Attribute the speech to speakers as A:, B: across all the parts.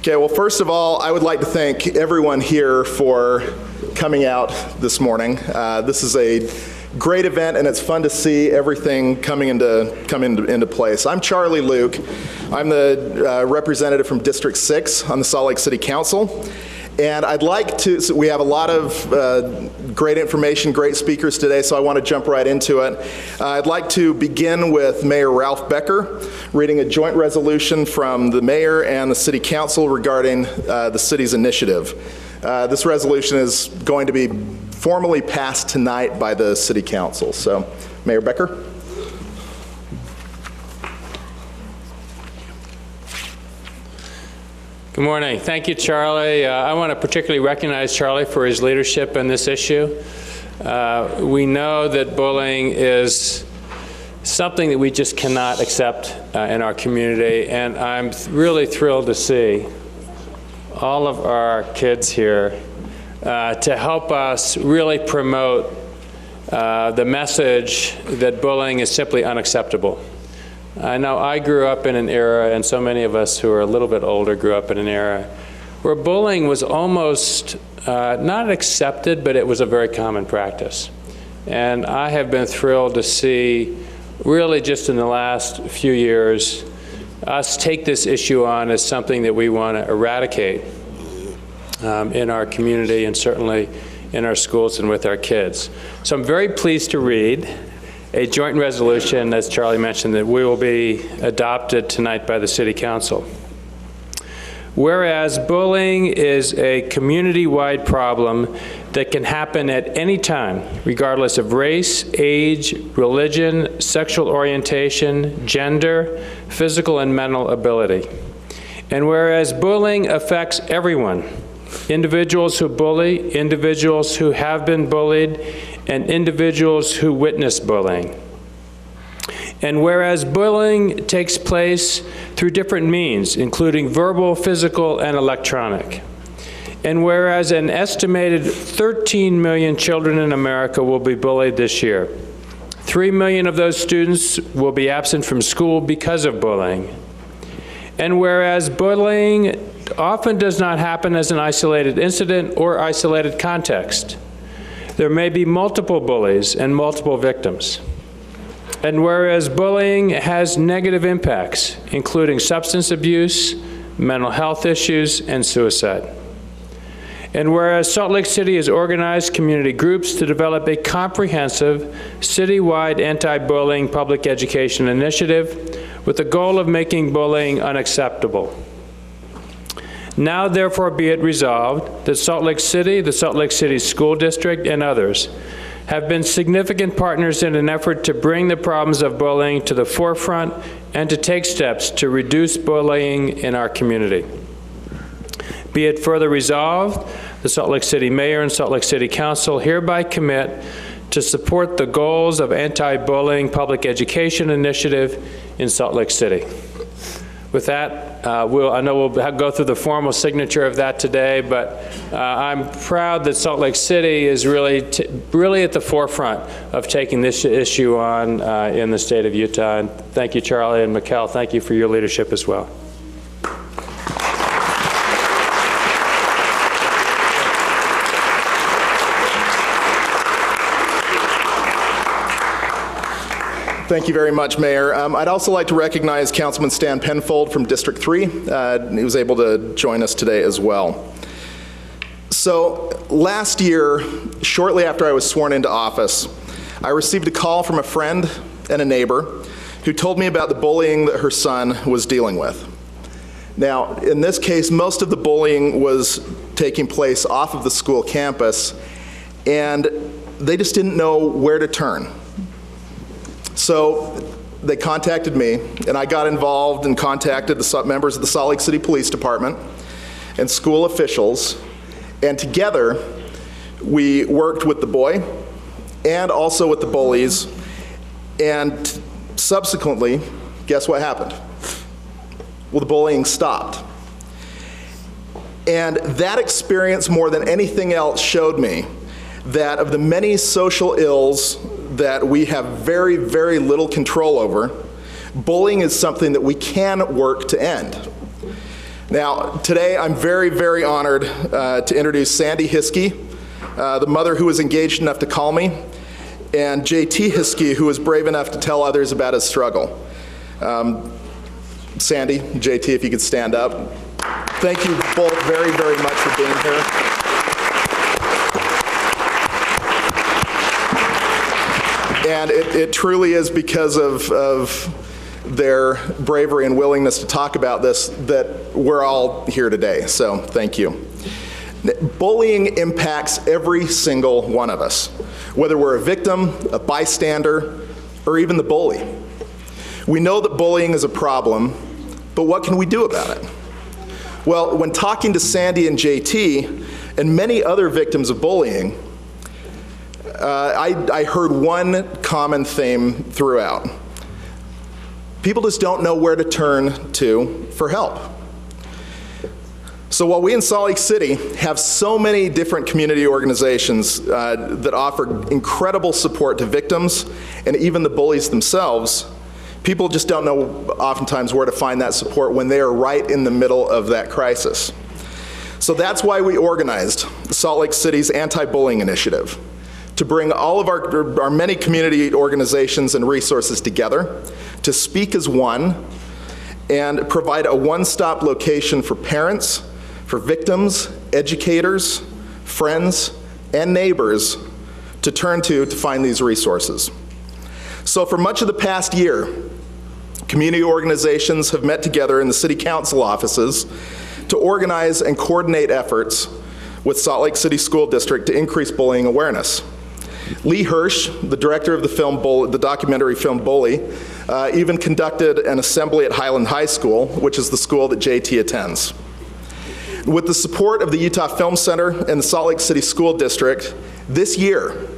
A: Okay, well, first of all, I would like to thank everyone here for coming out this morning. This is a great event, and it's fun to see everything come into place. I'm Charlie Luke. I'm the representative from District 6 on the Salt Lake City Council. And I'd like to, so we have a lot of great information, great speakers today, so I want to jump right into it. I'd like to begin with Mayor Ralph Becker reading a joint resolution from the mayor and the city council regarding the city's initiative. This resolution is going to be formally passed tonight by the city council. So, Mayor Becker.
B: Good morning. Thank you, Charlie. I want to particularly recognize Charlie for his leadership in this issue. We know that bullying is something that we just cannot accept in our community, and I'm really thrilled to see all of our kids here to help us really promote the message that bullying is simply unacceptable. I know I grew up in an era, and so many of us who are a little bit older grew up in an era, where bullying was almost not accepted, but it was a very common practice. And I have been thrilled to see, really just in the last few years, us take this issue on as something that we want to eradicate in our community and certainly in our schools and with our kids. So I'm very pleased to read a joint resolution, as Charlie mentioned, that we will be adopted tonight by the City Council. Whereas bullying is a community-wide problem that can happen at any time, regardless of race, age, religion, sexual orientation, gender, physical and mental ability. And whereas bullying affects everyone, individuals who bully, individuals who have been bullied, and individuals who witness bullying. And whereas bullying takes place through different means, including verbal, physical, and electronic. And whereas an estimated 13 million children in America will be bullied this year, 3 million of those students will be absent from school because of bullying. And whereas bullying often does not happen as an isolated incident or isolated context, there may be multiple bullies and multiple victims. And whereas bullying has negative impacts, including substance abuse, mental health issues, and suicide. And whereas Salt Lake City has organized community groups to develop a comprehensive, citywide anti-bullying public education initiative with the goal of making bullying unacceptable. Now, therefore, be it resolved that Salt Lake City, the Salt Lake City School District, and others have been significant partners in an effort to bring the problems of bullying to the forefront and to take steps to reduce bullying in our community. Be it further resolved, the Salt Lake City Mayor and Salt Lake City Council hereby commit to support the goals of anti-bullying public education initiative in Salt Lake City. With that, I know we'll go through the formal signature of that today, but I'm proud that Salt Lake City is really at the forefront of taking this issue on in the state of Utah. And thank you, Charlie, and Mikkel, thank you for your leadership as well.
A: Thank you very much, Mayor. I'd also like to recognize Councilman Stan Penfold from District 3. He was able to join us today as well. So last year, shortly after I was sworn into office, I received a call from a friend and a neighbor who told me about the bullying that her son was dealing with. Now, in this case, most of the bullying was taking place off of the school campus, and they just didn't know where to turn. So they contacted me, and I got involved and contacted the members of the Salt Lake City Police Department and school officials, and together we worked with the boy and also with the bullies, and subsequently, guess what happened? Well, the bullying stopped. And that experience, more than anything else, showed me that of the many social ills that we have very, very little control over, bullying is something that we can work to end. Now, today I'm very, very honored to introduce Sandy Hiskey, the mother who was engaged enough to call me, and JT Hiskey, who was brave enough to tell others about his struggle. Sandy, JT, if you could stand up. Thank you both very, very much for being here. And it truly is because of their bravery and willingness to talk about this that we're all here today, so thank you. Bullying impacts every single one of us, whether we're a victim, a bystander, or even the bully. We know that bullying is a problem, but what can we do about it? Well, when talking to Sandy and JT and many other victims of bullying, I heard one common theme throughout. People just don't know where to turn to for help. So while we in Salt Lake City have so many different community organizations that offer incredible support to victims and even the bullies themselves, people just don't know oftentimes where to find that support when they are right in the middle of that crisis. So that's why we organized Salt Lake City's Anti-Bullying Initiative, to bring all of our many community organizations and resources together to speak as one and provide a one-stop location for parents, for victims, educators, friends, and neighbors to turn to find these resources. So for much of the past year, community organizations have met together in the city council offices to organize and coordinate efforts with Salt Lake City School District to increase bullying awareness. Lee Hirsch, the director of the documentary film Bully, even conducted an assembly at Highland High School, which is the school that JT attends. With the support of the Utah Film Center and the Salt Lake City School District, this year,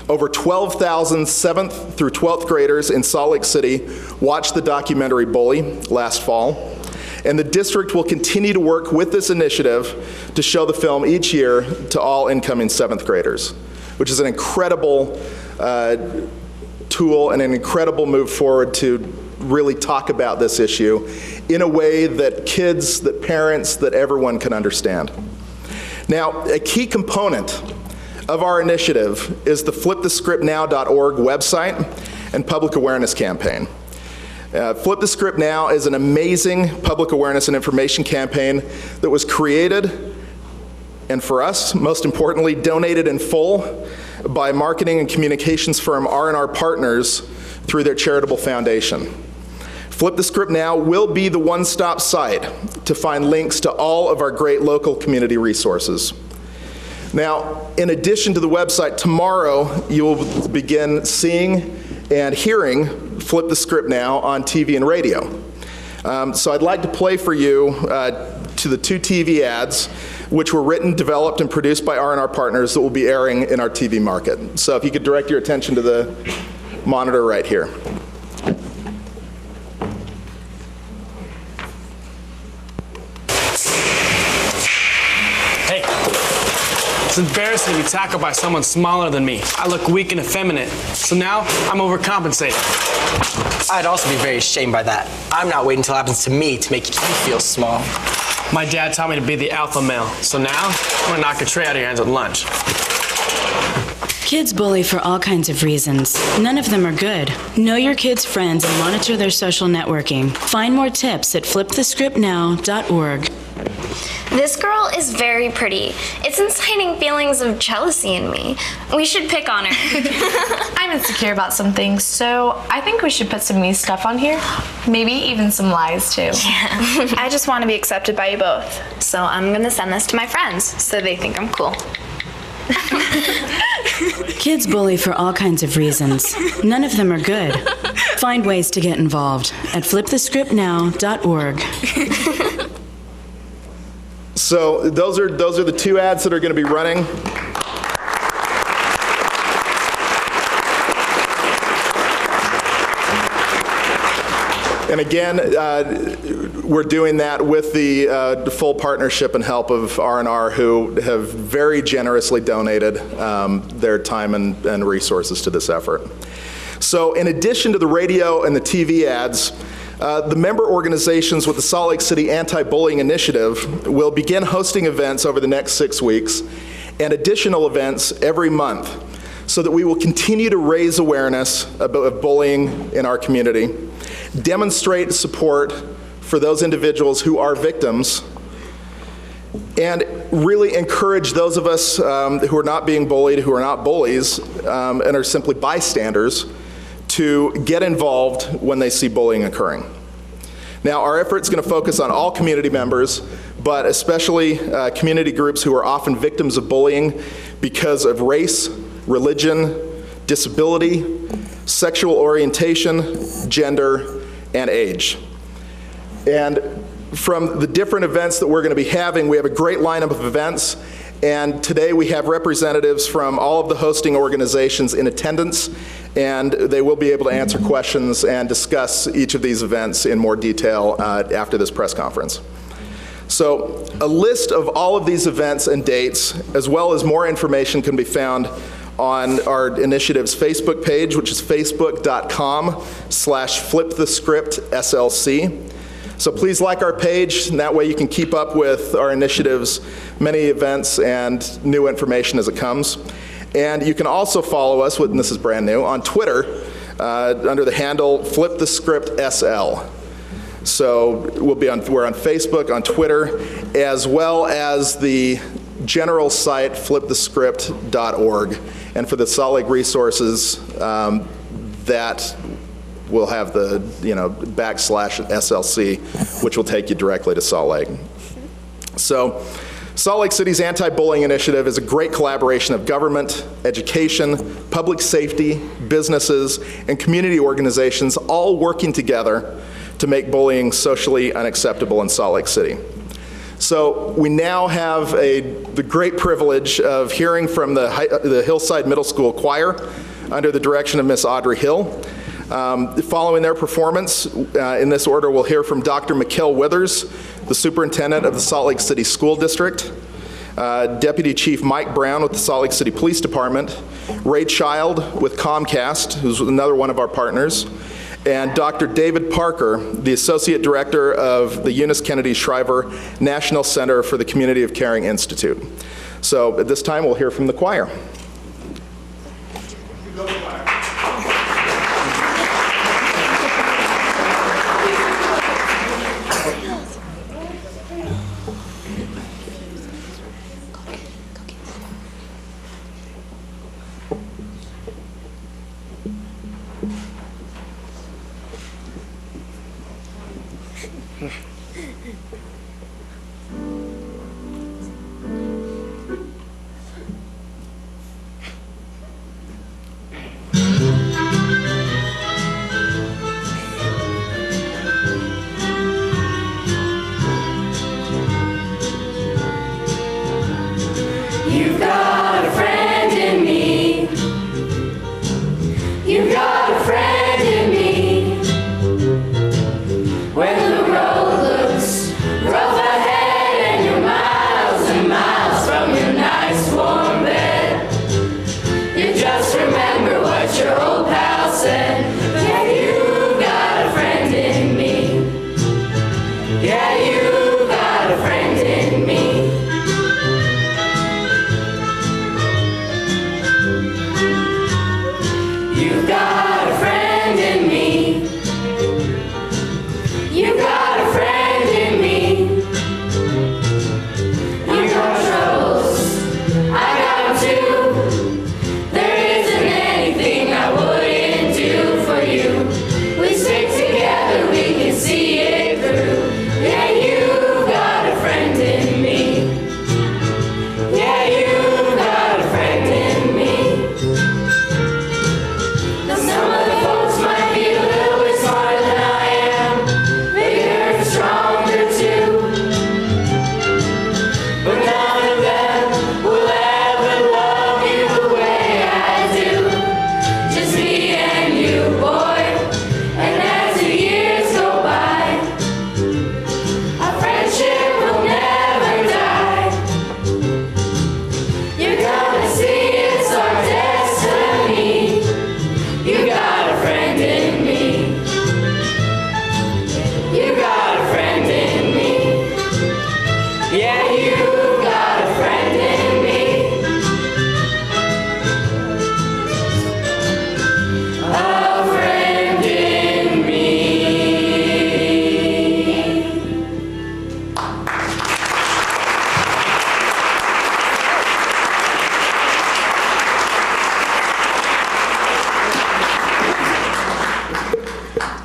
A: over 12,000 7th through 12th graders in Salt Lake City watched the documentary Bully last fall, and the district will continue to work with this initiative to show the film each year to all incoming 7th graders, which is an incredible tool and an incredible move forward to really talk about this issue in a way that kids, that parents, that everyone can understand. Now, a key component of our initiative is the flipthescriptnow.org website and public awareness campaign. Flip the Script Now is an amazing public awareness and information campaign that was created and, for us, most importantly, donated in full by marketing and communications firm R&R Partners through their charitable foundation. Flip the Script Now will be the one-stop site to find links to all of our great local community resources. Now, in addition to the website, tomorrow you will begin seeing and hearing Flip the Script Now on TV and radio. So I'd like to play for you to the 2 TV ads, which were written, developed, and produced by R&R Partners that will be airing in our TV market. So if you could direct your attention to the monitor right here.
C: Hey, it's embarrassing to be tackled by someone smaller than me. I look weak and effeminate, so now I'm overcompensating.
D: I'd also be very ashamed by that. I'm not waiting until it happens to me to make you feel small.
C: My dad taught me to be the alpha male, so now I'm gonna knock a tray out of your hands at lunch.
E: Kids bully for all kinds of reasons. None of them are good. Know your kids' friends and monitor their social networking. Find more tips at flipthescriptnow.org.
F: This girl is very pretty. It's inciting feelings of jealousy in me. We should pick on her.
G: I'm insecure about some things, so I think we should put some me stuff on here. Maybe even some lies, too.
F: Yeah. I just want to be accepted by you both, so I'm going to send this to my friends so they think I'm cool.
E: Kids bully for all kinds of reasons. None of them are good. Find ways to get involved at flipthescriptnow.org.
A: So those are the 2 ads that are going to be running. And again, we're doing that with the full partnership and help of R&R, who have very generously donated their time and resources to this effort. So in addition to the radio and the TV ads, The member organizations with the Salt Lake City Anti-Bullying Initiative will begin hosting events over the next 6 weeks and additional events every month so that we will continue to raise awareness of bullying in our community, demonstrate support for those individuals who are victims, and really encourage those of us who are not being bullied, who are not bullies, and are simply bystanders, to get involved when they see bullying occurring. Now, our effort's going to focus on all community members, but especially community groups who are often victims of bullying because of race, religion, disability, sexual orientation, gender, and age. And from the different events that we're going to be having, we have a great lineup of events, and today we have representatives from all of the hosting organizations in attendance, and they will be able to answer questions and discuss each of these events in more detail after this press conference. So a list of all of these events and dates, as well as more information, can be found on our initiative's Facebook page, which is facebook.com/flipthescriptslc. So please like our page, and that way you can keep up with our initiative's many events and new information as it comes. And you can also follow us, and this is brand new, on Twitter under the handle flipthescriptsl. So we're on Facebook, on Twitter, as well as the general site flipthescript.org. And for the Salt Lake resources, that will have the /SLC, which will take you directly to Salt Lake. So Salt Lake City's Anti-Bullying Initiative is a great collaboration of government, education, public safety, businesses, and community organizations all working together to make bullying socially unacceptable in Salt Lake City. So we now have the great privilege of hearing from the Hillside Middle School Choir under the direction of Miss Audrey Hill. Following their performance, in this order, we'll hear from Dr. Mikkel Withers, the superintendent of the Salt Lake City School District, Deputy Chief Mike Brown with the Salt Lake City Police Department, Ray Child with Comcast, who's another one of our partners, and Dr. David Parker, the Associate Director of the Eunice Kennedy Shriver National Center for the Community of Caring Institute. So at this time, we'll hear from the choir.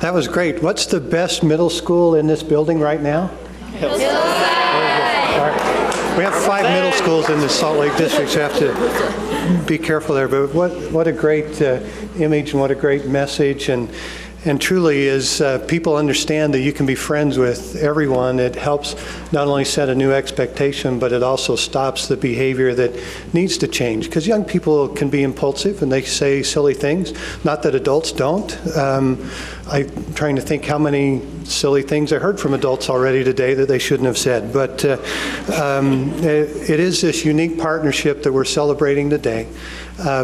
H: That was great. What's the best middle school in this building right now? We have 5 middle schools in the Salt Lake District, so you have to be careful there. But what a great image and what a great message. And truly, as people understand that you can be friends with everyone, it helps not only set a new expectation, but it also stops the behavior that needs to change. Because young people can be impulsive and they say silly things. Not that adults don't. I'm trying to think how many silly things I heard from adults already today that they shouldn't have said. But it is this unique partnership that we're celebrating today.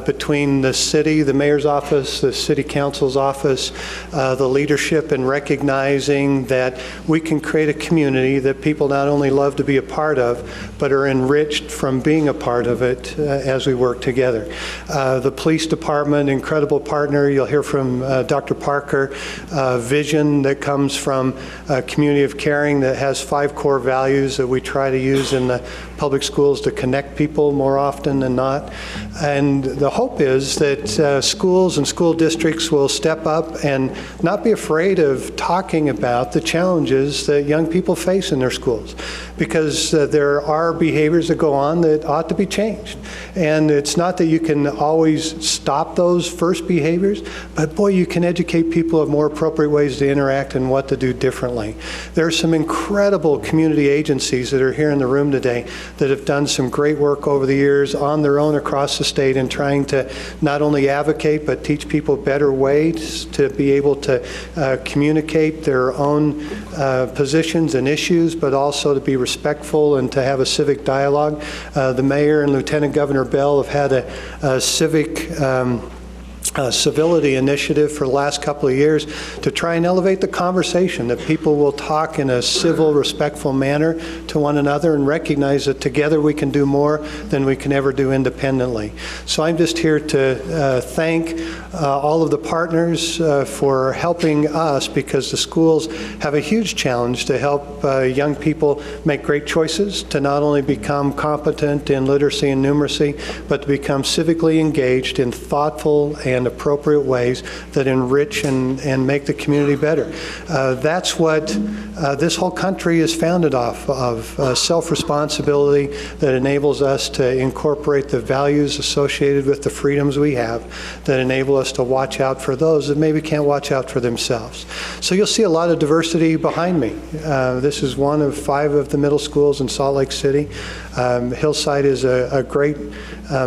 H: Between the city, the mayor's office, the city council's office, the leadership, and recognizing that we can create a community that people not only love to be a part of, but are enriched from being a part of it as we work together. The police department, incredible partner. You'll hear from Dr. Parker. Vision that comes from a community of caring that has 5 core values that we try to use in the public schools to connect people more often than not. And the hope is that schools and school districts will step up and not be afraid of talking about the challenges that young people face in their schools, because there are behaviors that go on that ought to be changed. And it's not that you can always stop those first behaviors, but boy, you can educate people of more appropriate ways to interact and what to do differently. There are some incredible community agencies that are here in the room today that have done some great work over the years on their own across the state in trying to not only advocate but teach people better ways to be able to communicate their own positions and issues, but also to be respectful and to have a civic dialogue. The mayor and Lieutenant Governor Bell have had a civic civility initiative for the last couple of years to try and elevate the conversation, that people will talk in a civil, respectful manner to one another and recognize that together we can do more than we can ever do independently. So I'm just here to thank all of the partners for helping us, because the schools have a huge challenge to help young people make great choices, to not only become competent in literacy and numeracy, but to become civically engaged in thoughtful and appropriate ways that enrich and make the community better. That's what this whole country is founded off of, self-responsibility that enables us to incorporate the values associated with the freedoms we have, that enable us to watch out for those that maybe can't watch out for themselves. So you'll see a lot of diversity behind me. This is one of 5 of the middle schools in Salt Lake City. Hillside is a great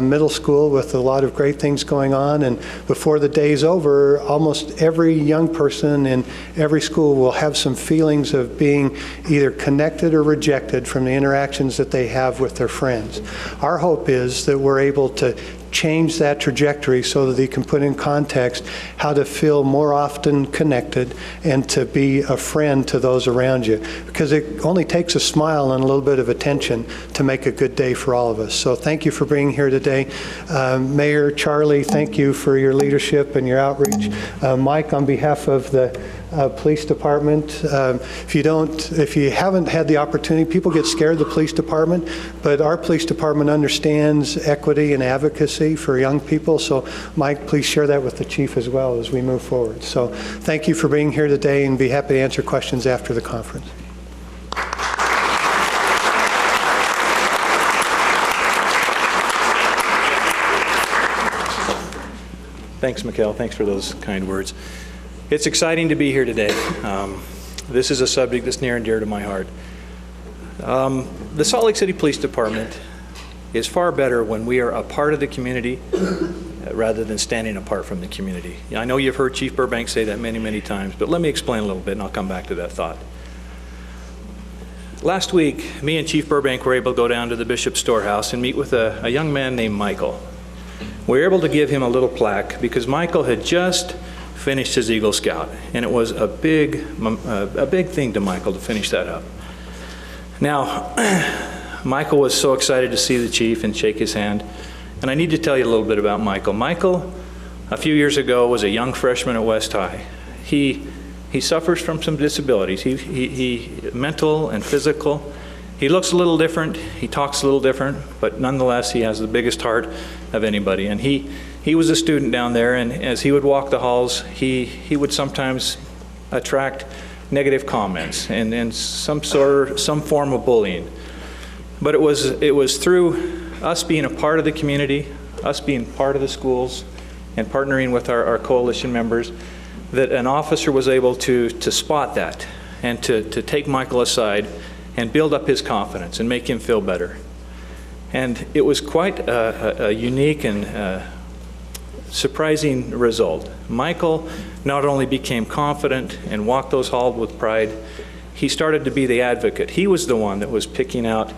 H: middle school with a lot of great things going on, and before the day's over, almost every young person in every school will have some feelings of being either connected or rejected from the interactions that they have with their friends. Our hope is that we're able to change that trajectory so that they can put in context how to feel more often connected and to be a friend to those around you. Because it only takes a smile and a little bit of attention to make a good day for all of us. So thank you for being here today. Mayor Charlie, thank you for your leadership and your outreach. Mike, on behalf of the police department. If you haven't had the opportunity, people get scared of the police department, but our police department understands equity and advocacy for young people. So Mike, please share that with the chief as well as we move forward. So thank you for being here today, and be happy to answer questions after the conference.
I: Thanks, Mikhail. Thanks for those kind words. It's exciting to be here today. This is a subject that's near and dear to my heart. The Salt Lake City Police Department is far better when we are a part of the community rather than standing apart from the community. I know you've heard Chief Burbank say that many, many times, but let me explain a little bit and I'll come back to that thought. Last week, me and Chief Burbank were able to go down to the Bishop Storehouse and meet with a young man named Michael. We were able to give him a little plaque because Michael had just finished his Eagle Scout, and it was a big thing to Michael to finish that up. Now, Michael was so excited to see the chief and shake his hand, and I need to tell you a little bit about Michael. Michael, a few years ago, was a young freshman at West High. He suffers from some disabilities, he mental and physical. He looks a little different, he talks a little different, but nonetheless, he has the biggest heart of anybody. And he was a student down there, and as he would walk the halls, he would sometimes attract negative comments and some form of bullying. But it was through us being a part of the community, us being part of the schools, and partnering with our coalition members, that an officer was able to spot that and to take Michael aside and build up his confidence and make him feel better. And it was quite a unique and surprising result. Michael not only became confident and walked those halls with pride, he started to be the advocate. He was the one that was picking out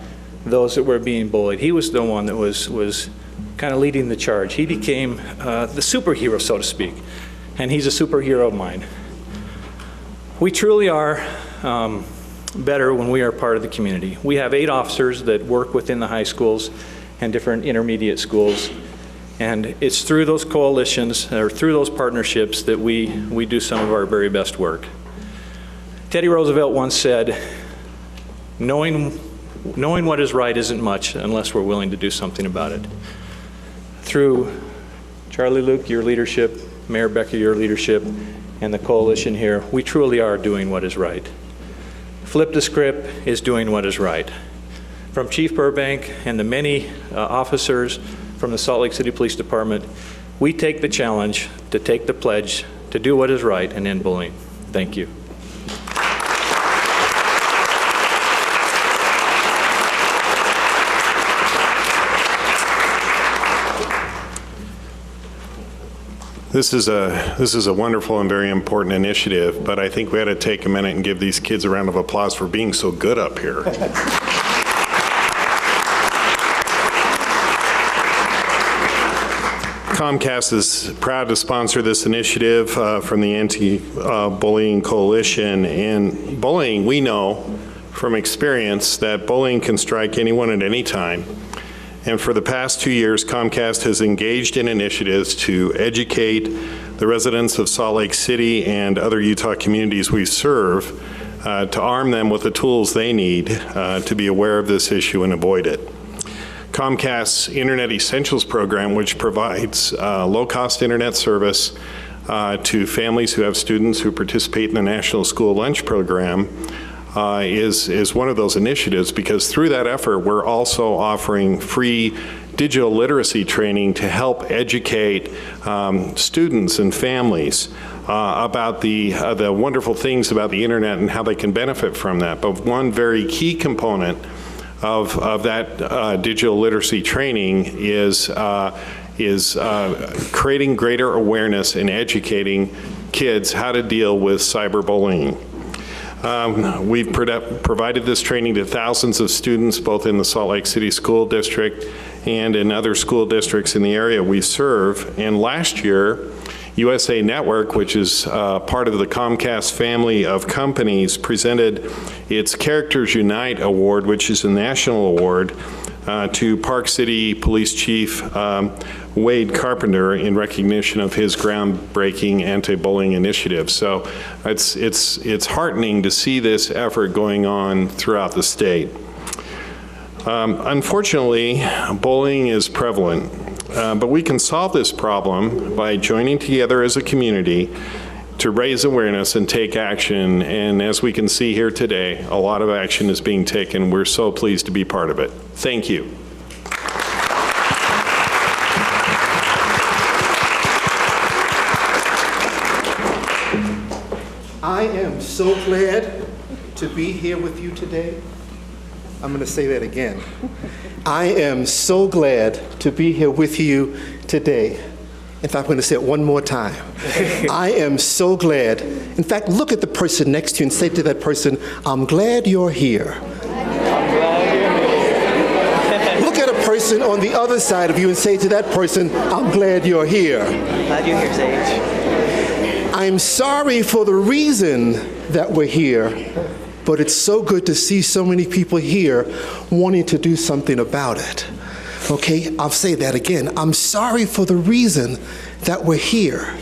I: those that were being bullied. He was the one that was kind of leading the charge. He became the superhero, so to speak, and he's a superhero of mine. We truly are better when we are part of the community. We have 8 officers that work within the high schools and different intermediate schools, and it's through those coalitions or through those partnerships that we do some of our very best work. Teddy Roosevelt once said, knowing what is right isn't much unless we're willing to do something about it. Through Charlie Luke, your leadership, Mayor Becker, your leadership, and the coalition here, we truly are doing what is right. Flip the Script is doing what is right. From Chief Burbank and the many officers from the Salt Lake City Police Department, we take the challenge to take the pledge to do what is right and end bullying. Thank you.
J: This is a wonderful and very important initiative, but I think we ought to take a minute and give these kids a round of applause for being so good up here. Comcast is proud to sponsor this initiative from the Anti-Bullying Coalition. And bullying, we know from experience that bullying can strike anyone at any time. And for the past 2 years, Comcast has engaged in initiatives to educate the residents of Salt Lake City and other Utah communities we serve to arm them with the tools they need to be aware of this issue and avoid it. Comcast's Internet Essentials program, which provides low-cost internet service to families who have students who participate in the National School Lunch Program, is one of those initiatives, because through that effort we're also offering free digital literacy training to help educate students and families about the wonderful things about the internet and how they can benefit from that. But one very key component of that digital literacy training is creating greater awareness and educating kids how to deal with cyberbullying. We've provided this training to thousands of students, both in the Salt Lake City School District and in other school districts in the area we serve. And last year, USA Network, which is part of the Comcast family of companies, presented its Characters Unite Award, which is a national award, to Park City Police Chief Wade Carpenter in recognition of his groundbreaking anti-bullying initiative. So it's heartening to see this effort going on throughout the state. Unfortunately, bullying is prevalent, but we can solve this problem by joining together as a community to raise awareness and take action. And as we can see here today, a lot of action is being taken. We're so pleased to be part of it. Thank you.
K: I am so glad to be here with you today. I'm going to say that again. I am so glad to be here with you today. In fact, I'm going to say it one more time. I am so glad. In fact, look at the person next to you and say to that person, I'm glad you're here. Look at a person on the other side of you and say to that person, I'm glad you're here.
L: Glad you're here, Sage.
K: I'm sorry for the reason that we're here, but it's so good to see so many people here wanting to do something about it. Okay, I'll say that again. I'm sorry for the reason that we're here,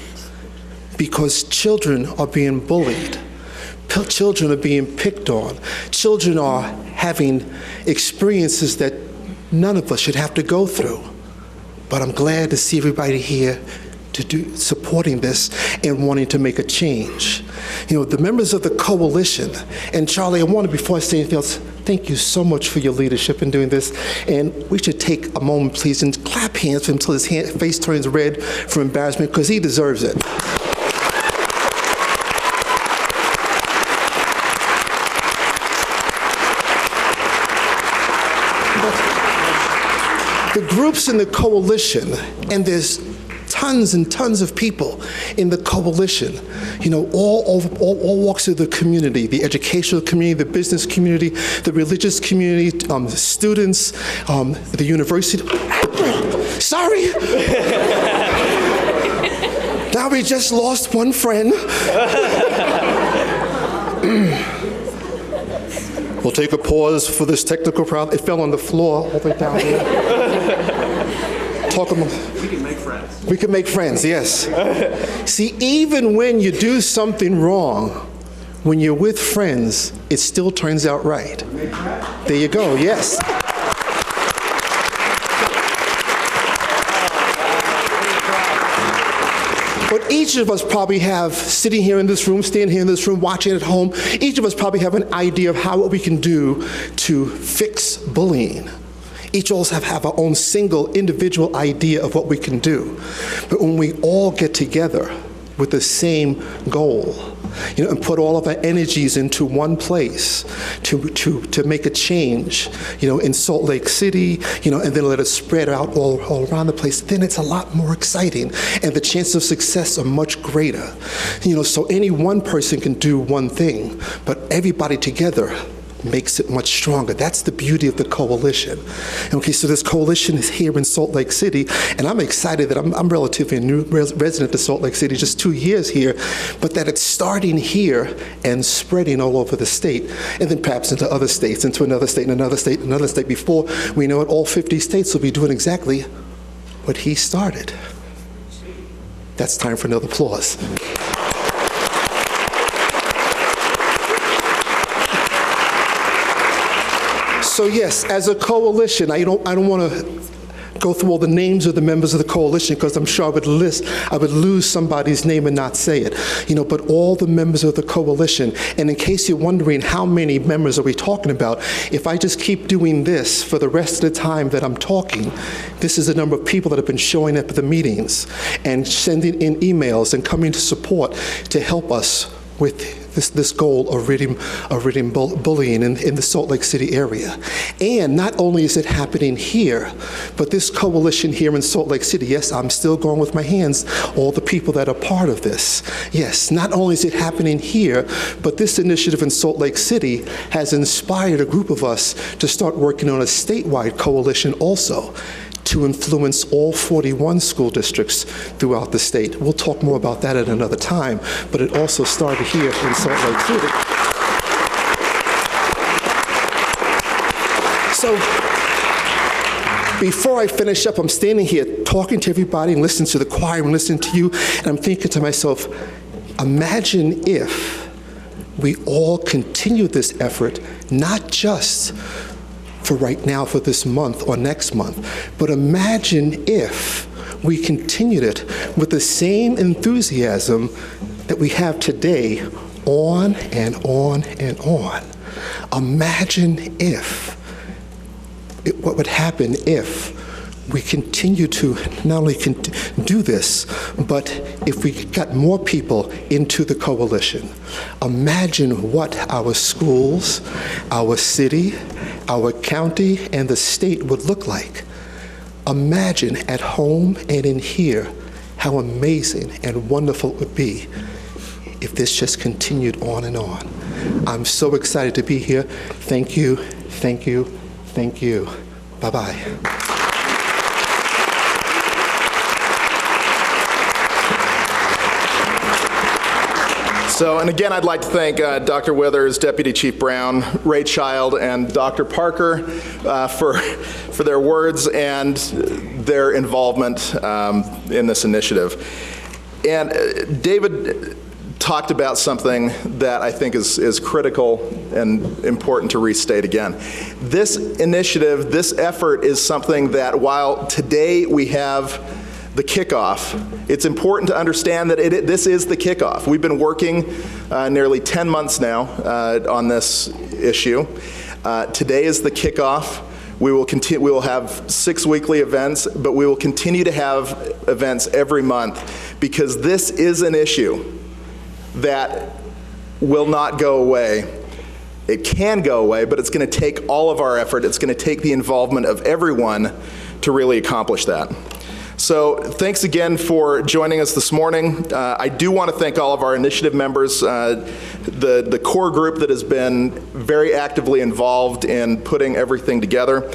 K: because children are being bullied. Children are being picked on. Children are having experiences that none of us should have to go through. But I'm glad to see everybody here supporting this and wanting to make a change. You know, the members of the coalition, and Charlie, I want to, before I say anything else, thank you so much for your leadership in doing this. And we should take a moment, please, and clap hands for him until his face turns red from embarrassment, because he deserves it. The groups in the coalition, and there's tons and tons of people in the coalition, you know, all walks of the community, the educational community, the business community, the religious community, the students, the university. Sorry. Now we just lost one friend. We'll take a pause for this technical problem. It fell on the floor all the way down here. We can make friends. We can make friends, yes. See, even when you do something wrong, when you're with friends, it still turns out right. There you go, yes. But each of us probably have, sitting here in this room, standing here in this room, watching at home, each of us probably have an idea of what we can do to fix bullying. Each of us have our own single individual idea of what we can do. But when we all get together with the same goal, you know, and put all of our energies into one place to make a change, you know, in Salt Lake City, you know, and then let it spread out all around the place, then it's a lot more exciting, and the chances of success are much greater. You know, so any one person can do one thing, but everybody together makes it much stronger. That's the beauty of the coalition. Okay, so this coalition is here in Salt Lake City, and I'm excited that I'm relatively a new resident of Salt Lake City, just 2 years here, but that it's starting here and spreading all over the state, and then perhaps into other states, into another state, and another state, and another state. Before we know it, all 50 states will be doing exactly what he started. That's time for another applause. So yes, as a coalition, I don't want to go through all the names of the members of the coalition, because I'm sure I would lose somebody's name and not say it. You know, but all the members of the coalition, and in case you're wondering how many members are we talking about, if I just keep doing this for the rest of the time that I'm talking, this is the number of people that have been showing up at the meetings and sending in emails and coming to support to help us with this goal of ridding bullying in the Salt Lake City area. And not only is it happening here, but this coalition here in Salt Lake City, yes, I'm still going with my hands, all the people that are part of this. Yes, not only is it happening here, but this initiative in Salt Lake City has inspired a group of us to start working on a statewide coalition also, to influence all 41 school districts throughout the state. We'll talk more about that at another time, but it also started here in Salt Lake City. So, before I finish up, I'm standing here talking to everybody and listening to the choir and listening to you, and I'm thinking to myself, imagine if we all continue this effort, not just for right now, for this month or next month, but imagine if we continued it with the same enthusiasm that we have today, on and on and on. Imagine what would happen if we continue to not only do this, but if we got more people into the coalition. Imagine what our schools, our city, our county, and the state would look like. Imagine at home and in here how amazing and wonderful it would be if this just continued on and on. I'm so excited to be here. Thank you, thank you, thank you. Bye-bye.
A: So, and again, I'd like to thank Dr. Withers, Deputy Chief Brown, Ray Child, and Dr. Parker for their words and their involvement in this initiative. And David talked about something that I think is critical and important to restate again. This initiative, this effort is something that while today we have the kickoff. It's important to understand that this is the kickoff. We've been working nearly 10 months now on this issue. Today is the kickoff. We will have 6 weekly events, but we will continue to have events every month because this is an issue that will not go away. It can go away, but it's going to take all of our effort. It's going to take the involvement of everyone to really accomplish that. So thanks again for joining us this morning. I do want to thank all of our initiative members, the core group that has been very actively involved in putting everything together,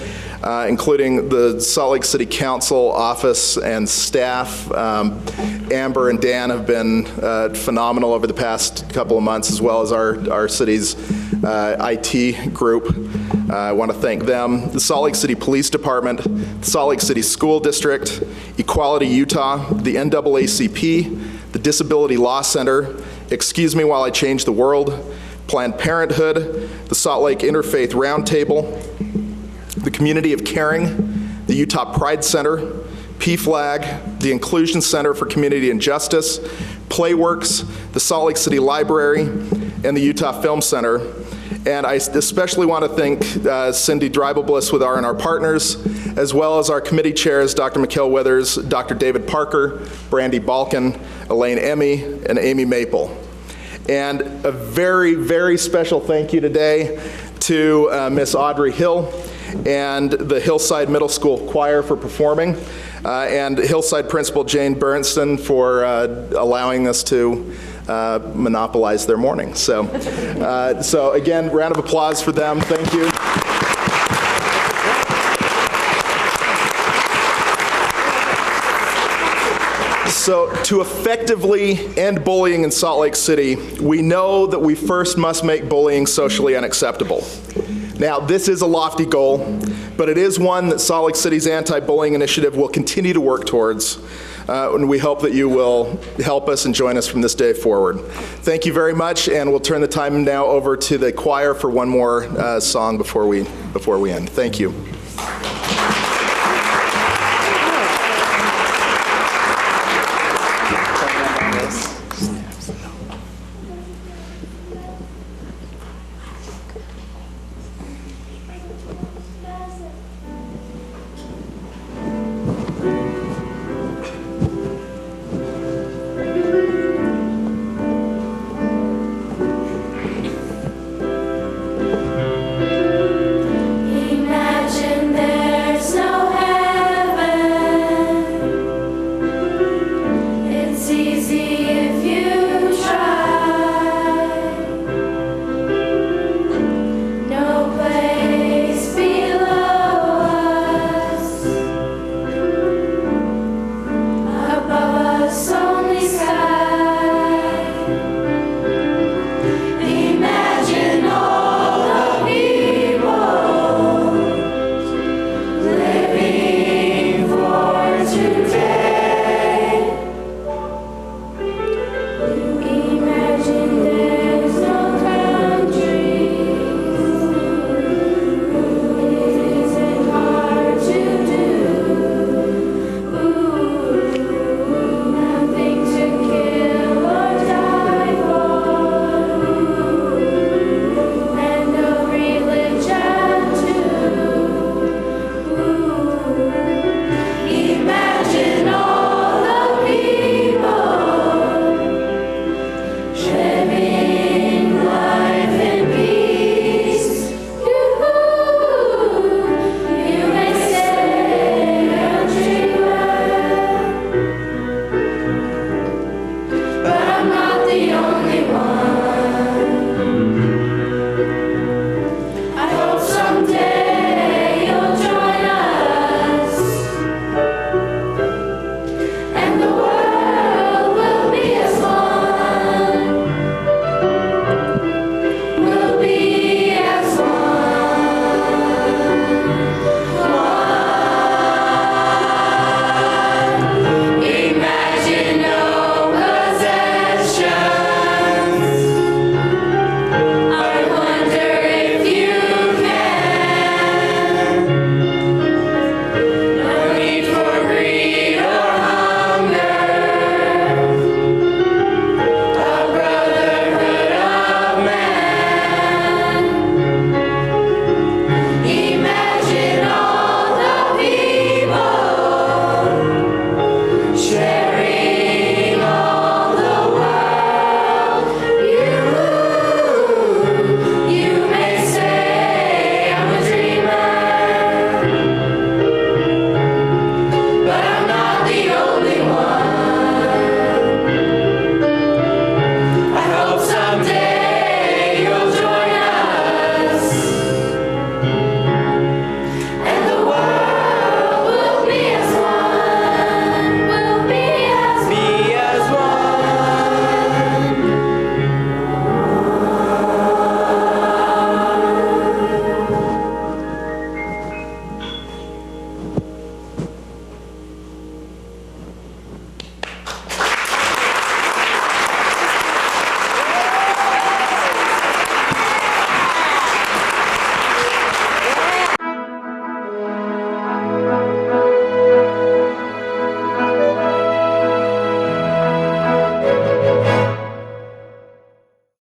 A: including the Salt Lake City Council office and staff. Amber and Dan have been phenomenal over the past couple of months, as well as our city's IT group. I want to thank them. The Salt Lake City Police Department, the Salt Lake City School District, Equality Utah, the NAACP, the Disability Law Center, Excuse Me While I Change the World, Planned Parenthood, the Salt Lake Interfaith Roundtable, the Community of Caring, the Utah Pride Center, PFLAG, the Inclusion Center for Community and Justice, Playworks, the Salt Lake City Library, and the Utah Film Center. And I especially want to thank Cindy Dreibelbliss with R&R Partners, as well as our committee chairs, Dr. Mikkel Withers, Dr. David Parker, Brandy Balkin, Elaine Emmy, and Amy Maple. And a very, very special thank you today to Miss Audrey Hill and the Hillside Middle School Choir for performing, and Hillside Principal Jane Bernston for allowing us to monopolize their morning. So again, round of applause for them. Thank you. So to effectively end bullying in Salt Lake City, we know that we first must make bullying socially unacceptable. Now, this is a lofty goal, but it is one that Salt Lake City's anti-bullying initiative will continue to work towards. And we hope that you will help us and join us from this day forward. Thank you very much, and we'll turn the time now over to the choir for one more song before we end. Thank you.